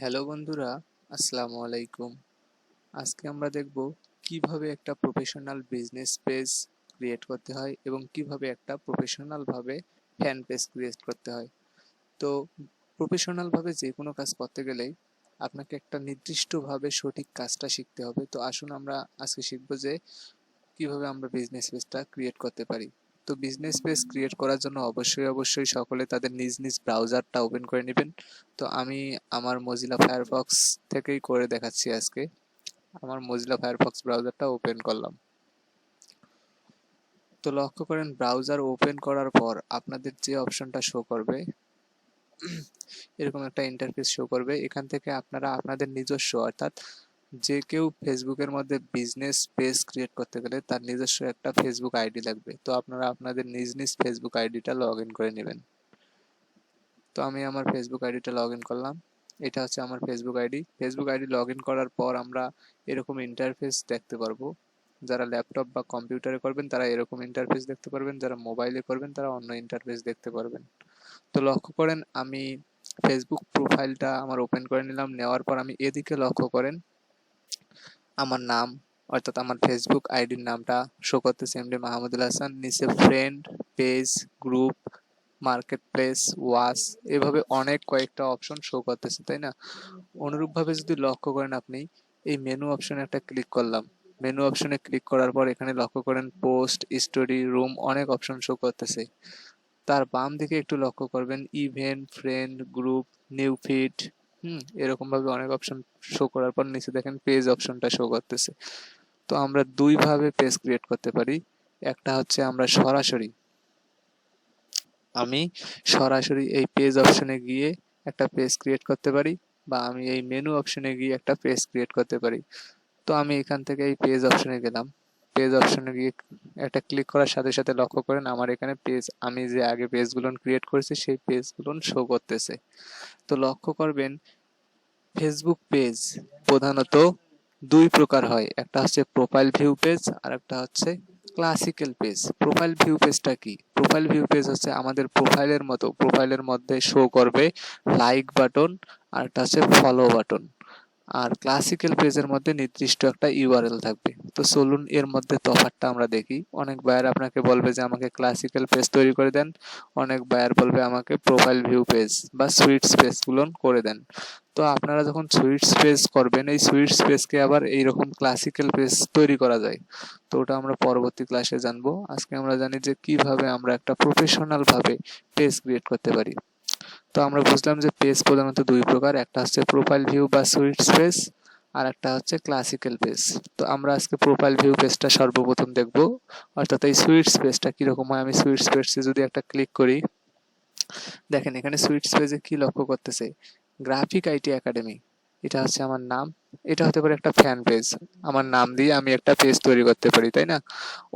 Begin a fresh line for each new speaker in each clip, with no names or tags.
Hello বন্ধুরা, আসসালামু আলাইকুম। আজকে আমরা দেখব কিভাবে একটা প্রফেশনাল বিজনেস পেজ ক্রিয়েট করতে হয় এবং কিভাবে একটা প্রফেশনাল ভাবে ফ্যান পেজ ক্রিয়েট করতে হয়। তো প্রফেশনাল ভাবে যে কোনো কাজ করতে গেলেই আপনাকে একটা নির্দিষ্টভাবে সঠিক কাজটা শিখতে হবে। তো আসুন আমরা আজকে শিখব যে কিভাবে আমরা বিজনেস পেজটা ক্রিয়েট করতে পারি। তো বিজনেস পেজ ক্রিয়েট করার জন্য অবশ্যই সকলে তাদের নিজ নিজ ব্রাউজারটা ওপেন করে নেবেন। তো আমি আমার মজিলা ফায়ারফক্স থেকেই করে দেখাচ্ছি আজকে। আমার মজিলা ফায়ারফক্স ব্রাউজারটা ওপেন করলাম। তো লক্ষ্য করেন ব্রাউজার ওপেন করার পর আপনাদের যে অপশনটা শো করবে, এরকম একটা ইন্টারফেস শো করবে। এখান থেকে আপনারা আপনাদের নিজস্ব অর্থাৎ যে কেউ ফেসবুকের মধ্যে বিজনেস পেজ ক্রিয়েট করতে গেলে তার নিজস্ব একটা ফেসবুক আইডি লাগবে। তো আপনারা আপনাদের নিজ নিজ ফেসবুক আইডিটা লগ ইন করে নেবেন। তো আমি আমার ফেসবুক আইডিটা লগ ইন করলাম। এটা হচ্ছে আমার Facebook ID. Facebook ID log in করার পর আমরা এরকম ইন্টারফেস দেখতে পারবো। যারা ল্যাপটপ বা কম্পিউটারে করবেন তারা এরকম ইন্টারফেস দেখতে পারবেন, যারা মোবাইলে করবেন তারা অন্য ইন্টারফেস দেখতে পারবেন। তো লক্ষ্য করেন আমি ফেসবুক প্রোফাইলটা আমার ওপেন করে নিলাম। নেওয়ার পর আমি এদিকে লক্ষ্য করেন আমার নাম অর্থাৎ আমার ফেসবুক আইডির নামটা শো করতেছে এমডি মাহমুদুল হাসান। নিচে friend, page, group, market place, watch, এভাবে অনেক কয়েকটা অপশন শো করতেছে, তাই না? অনুরূপভাবে যদি লক্ষ্য করেন আপনি এই মেনু অপশনে একটা ক্লিক করলাম। মেনু অপশনে ক্লিক করার পর এখানে লক্ষ্য করেন পোস্ট, স্টোরি, রুম অনেক অপশন শো করতেছে। তার বাম দিকে একটু লক্ষ্য করবেন event, friend, group, new feed, এরকম ভাবে অনেক অপশন শো করার পর নিচে দেখেন পেজ অপশনটা শো করতেছে। তো আমরা দুই ভাবে পেজ ক্রিয়েট করতে পারি। একটা হচ্ছে আমি সরাসরি এই পেজ অপশনে গিয়ে একটা পেজ ক্রিয়েট করতে পারি, বা আমি এই মেনু অপশনে গিয়ে একটা পেজ ক্রিয়েট করতে পারি। তো আমি এখান থেকে এই পেজ অপশনে গেলাম। পেজ অপশনে গিয়ে একটা ক্লিক করার সাথে সাথে লক্ষ্য করেন আমার এখানে পেজ, আমি যে আগে পেজগুলো ক্রিয়েট করেছি সেই পেজগুলো শো করতেছে। তো লক্ষ্য করবেন ফেসবুক পেজ প্রধানত দুই প্রকার হয়, একটা হচ্ছে প্রোফাইল ভিউ পেজ আর একটা হচ্ছে ক্লাসিক্যাল পেজ। প্রোফাইল ভিউ পেজটা কি? প্রোফাইল ভিউ পেজ হচ্ছে আমাদের প্রোফাইলের মতো, প্রোফাইলের মধ্যে শো করবে লাইক বাটন আর একটা হচ্ছে ফলো বাটন। আর ক্লাসিক্যাল পেজের মধ্যে নির্দিষ্ট একটা ইউআরএল থাকবে। তো চলুন এর মধ্যে তফাৎটা আমরা দেখি। অনেক বায়ার আপনাকে বলবে যে আমাকে ক্লাসিক্যাল পেজ তৈরি করে দেন, অনেক বায়ার বলবে আমাকে প্রোফাইল ভিউ পেজ বা সুইটস পেজগুলো করে দেন। তো আপনারা যখন সুইটস পেজ করবেন এই সুইটস পেজকে আবার এইরকম ক্লাসিক্যাল পেজ তৈরি করা যায়। তো ওটা আমরা পরবর্তী ক্লাসে জানবো। আজকে আমরা জানি যে কিভাবে আমরা একটা প্রফেশনাল ভাবে পেজ ক্রিয়েট করতে পারি। তো আমরা বুঝলাম যে পেজ প্রধানত দুই প্রকার, একটা হচ্ছে প্রোফাইল ভিউ বা সুইটস পেজ আর একটা হচ্ছে ক্লাসিক্যাল পেজ। তো আমরা আজকে প্রোফাইল ভিউ পেজটা সর্বপ্রথম দেখব, অর্থাৎ এই সুইটস পেজটা কিরকম হয়। আমি সুইটস পেজে যদি একটা ক্লিক করি, দেখেন এখানে সুইটস পেজে কি লক্ষ্য করতেছে, গ্রাফিক আইটি একাডেমি, এটা হচ্ছে আমার নাম। এটা হতে পারে একটা ফ্যান পেজ, আমার নাম দিয়ে আমি একটা পেজ তৈরি করতে পারি, তাই না?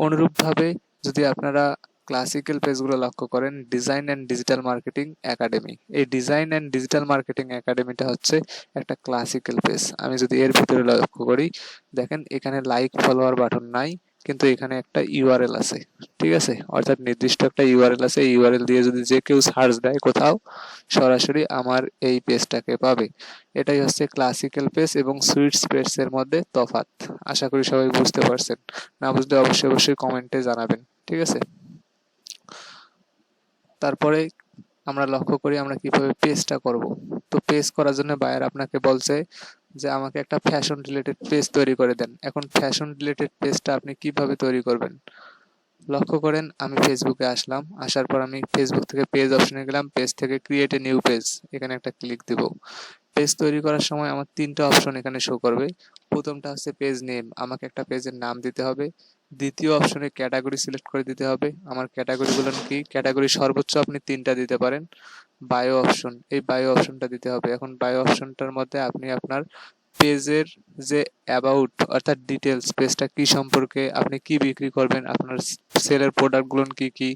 অনুরূপভাবে যদি আপনারা ক্লাসিক্যাল পেজগুলো লক্ষ্য করেন, design and digital marketing academy, এই ডিজাইন অ্যান্ড ডিজিটাল মার্কেটিং একাডেমিটা হচ্ছে একটা ক্লাসিক্যাল পেজ। আমি যদি এর ভিতরে লক্ষ্য করি, দেখেন এখানে লাইক ফলোয়ার বাটন নাই, কিন্তু এখানে একটা ইউআরএল আছে। ঠিক আছে, অর্থাৎ নির্দিষ্ট একটা ইউআরএল আছে। এই ইউআরএল দিয়ে যদি যে কেউ সার্চ দেয় কোথাও, সরাসরি আমার এই পেজটাকে পাবে। এটাই হচ্ছে ক্লাসিক্যাল পেজ এবং সুইটস পেজের মধ্যে তফাৎ। আশা করি সবাই বুঝতে পারছেন। না বুঝলে অবশ্যই কমেন্টে জানাবেন। ঠিক আছে, তারপরে আমরা লক্ষ্য করি আমরা কিভাবে পেজটা করব। তো পেজ করার জন্য বায়ার আপনাকে বলছে যে আমাকে একটা ফ্যাশন রিলেটেড পেজ তৈরি করে দেন। এখন ফ্যাশন রিলেটেড পেজটা আপনি কিভাবে তৈরি করবেন? লক্ষ্য করেন আমি ফেসবুকে আসলাম, আসার পর আমি ফেসবুক থেকে পেজ অপশনে গেলাম, পেজ থেকে ক্রিয়েট এ নিউ পেজ, এখানে একটা ক্লিক দিব। পেজ তৈরি করার সময় আমার তিনটা অপশন এখানে শো করবে। প্রথমটা হচ্ছে পেজ নেম, আমাকে একটা পেজের নাম দিতে হবে। দ্বিতীয় অপশনে ক্যাটাগরি সিলেক্ট করে দিতে হবে, আমার ক্যাটাগরিগুলো কি, ক্যাটাগরি সর্বোচ্চ আপনি তিনটা দিতে পারেন। বায়ো অপশন, এই বায়ো অপশনটা দিতে হবে। এখন বায়ো অপশনটার মধ্যে আপনি আপনার পেজের যে অ্যাবাউট অর্থাৎ ডিটেলস, পেজটা কি সম্পর্কে, আপনি কি বিক্রি করবেন, আপনার সেলের প্রোডাক্টগুলো কি কি,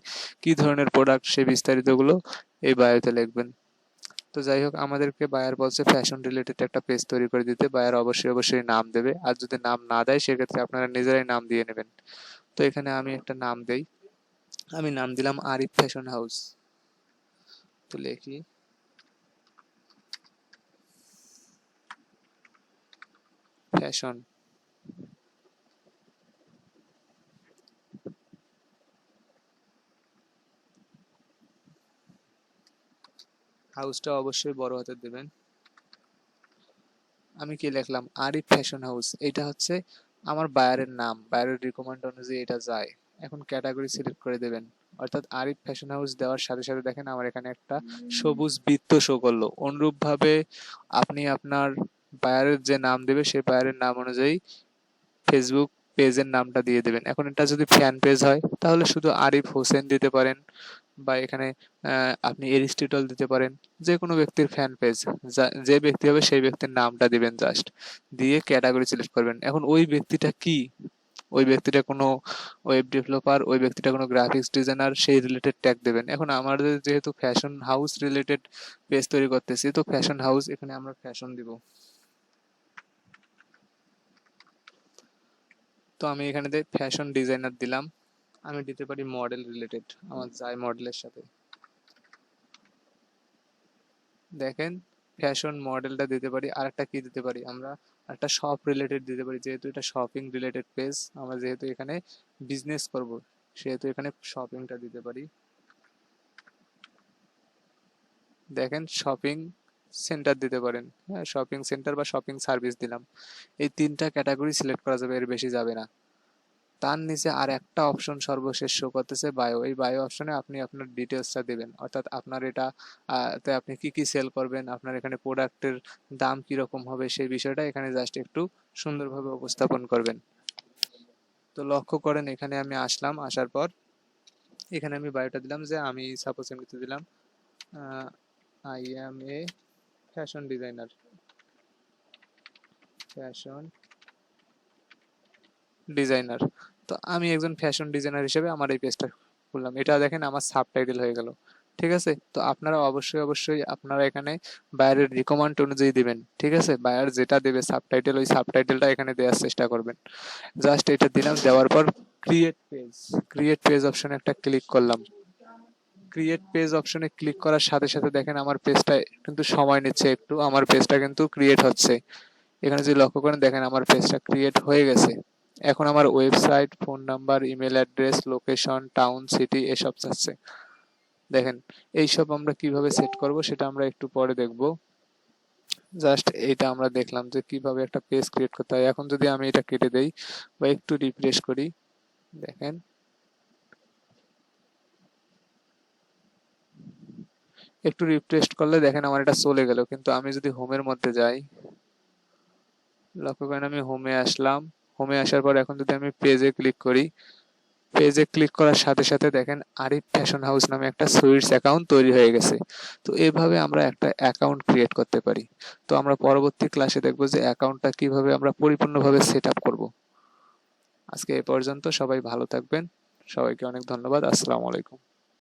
কি ধরনের প্রোডাক্ট, সেই বিস্তারিতগুলো এই বায়োতে লিখবেন। তো যাই হোক, আমাদেরকে বায়ার বলছে ফ্যাশন রিলেটেড একটা পেজ তৈরি করে দিতে। বায়ার অবশ্যই নাম দেবে, আর যদি নাম না দেয় সেক্ষেত্রে আপনারা নিজেরাই নাম দিয়ে নেবেন। তো এখানে আমি একটা নাম দেই, আমি নাম দিলাম আরিফ ফ্যাশন হাউস। তো লিখি ফ্যাশন, হাউসটা অবশ্যই বড় হাতে দেবেন। আমি কি লিখলাম, আরিফ ফ্যাশন হাউস, এটা হচ্ছে আমার বায়ারের নাম, বায়ারের রিকমেন্ড অনুযায়ী এটা যায়। এখন ক্যাটাগরি সিলেক্ট করে দেবেন, অর্থাৎ আরিফ ফ্যাশন হাউস দেওয়ার সাথে সাথে দেখেন আমার এখানে একটা সবুজ বৃত্ত শো করলো। অনুরূপ ভাবে আপনি আপনার বায়ারের যে নাম দেবে সেই বায়ারের নাম অনুযায়ী ফেসবুক পেজের নামটা দিয়ে দেবেন। এখন এটা যদি ফ্যান পেজ হয় তাহলে শুধু আরিফ হোসেন দিতে পারেন, বা এখানে আপনি এরিস্টটল দিতে পারেন, যে কোনো ব্যক্তির ফ্যান পেজ, যে ব্যক্তি হবে সেই ব্যক্তির নামটা দিবেন জাস্ট, দিয়ে ক্যাটাগরি সিলেক্ট করবেন। এখন ওই ব্যক্তিটা কি, ওই ব্যক্তিটা কোনো ওয়েব ডেভেলপার, ওই ব্যক্তিটা কোনো গ্রাফিক্স ডিজাইনার, সেই রিলেটেড ট্যাগ দেবেন। এখন আমাদের যেহেতু ফ্যাশন হাউস রিলেটেড পেজ তৈরি করতেছি, তো ফ্যাশন হাউস, এখানে আমরা ফ্যাশন দিব। তো আমি এখানে ফ্যাশন ডিজাইনার দিলাম। আমি দিতে পারি মডেল রিলেটেড, আমার যাই মডেলের সাথে, দেখেন ফ্যাশন মডেলটা দিতে পারি। আর একটা কি দিতে পারি আমরা, একটা শপ রিলেটেড দিতে পারি, যেহেতু এটা শপিং রিলেটেড পেজ, আমরা যেহেতু এখানে বিজনেস করব সেহেতু এখানে শপিংটা দিতে পারি। দেখেন শপিং সেন্টার দিতে পারেন, হ্যাঁ শপিং সেন্টার বা শপিং সার্ভিস দিলাম। এই তিনটা ক্যাটাগরি সিলেক্ট করা যাবে, এর বেশি যাবে না। তার নিচে আর একটা অপশন সর্বশেষ শো করতেছে বায়ো। এই বায়ো অপশনে আপনি আপনার ডিটেলসটা দেবেন, অর্থাৎ আপনার এটা তে আপনি কি কি সেল করবেন, আপনার এখানে প্রোডাক্টের দাম কিরকম হবে সেই বিষয়টা এখানে জাস্ট একটু সুন্দরভাবে উপস্থাপন করবেন। তো লক্ষ্য করেন এখানে আমি আসলাম, আসার পর এখানে আমি বায়োটা দিলাম, যে আমি সাপোজ এমনিতে দিলাম I M A fashion designer, fashion designer. তো আমি একজন ফ্যাশন ডিজাইনার হিসেবে আমার এই পেজটা খুললাম, এটা দেখেন আমার সাবটাইটেল হয়ে গেল। ঠিক আছে, তো আপনারা অবশ্যই অবশ্যই আপনারা এখানে বায়ারের রিকমেন্ড অনুযায়ী দিবেন। ঠিক আছে, বায়ার যেটা দেবে সাবটাইটেল, ওই সাবটাইটেলটা এখানে দেওয়ার চেষ্টা করবেন। জাস্ট এটা দিলাম, দেওয়ার পর ক্রিয়েট পেজ, ক্রিয়েট পেজ অপশনে একটা ক্লিক করলাম। ক্রিয়েট পেজ অপশনে ক্লিক করার সাথে সাথে দেখেন আমার পেজটা কিন্তু সময় নিচ্ছে একটু, আমার পেজটা কিন্তু ক্রিয়েট হচ্ছে। এখানে যদি লক্ষ্য করেন দেখেন আমার পেজটা ক্রিয়েট হয়ে গেছে। এখন আমার website, phone number, email address, location, town, city এসব চাচ্ছে। দেখেন এইসব আমরা কিভাবে সেট করব সেটা আমরা একটু পরে দেখব। জাস্ট এইটা আমরা দেখলাম যে কিভাবে একটা পেজ ক্রিয়েট করতে হয়। এখন যদি আমি এটা কেটে দেই বা একটু রিফ্রেশ করি, দেখেন একটু রিফ্রেশ করলে দেখেন আমার এটা চলে গেল। কিন্তু আমি যদি হোমের মধ্যে যাই, লক্ষ্য করেন আমি হোমে আসলাম, হোমে আসার পর এখন যদি আমি পেজে ক্লিক করি, পেজে ক্লিক করার সাথে সাথে দেখেন আরিফ ফ্যাশন হাউস নামে একটা সুইটস অ্যাকাউন্ট তৈরি হয়ে গেছে। তো এভাবে আমরা একটা অ্যাকাউন্ট ক্রিয়েট করতে পারি। তো আমরা পরবর্তী ক্লাসে দেখব যে অ্যাকাউন্টটা কিভাবে আমরা পরিপূর্ণভাবে সেট আপ করব। আজকে এ পর্যন্ত, সবাই ভালো থাকবেন, সবাইকে অনেক ধন্যবাদ, আসসালামু আলাইকুম।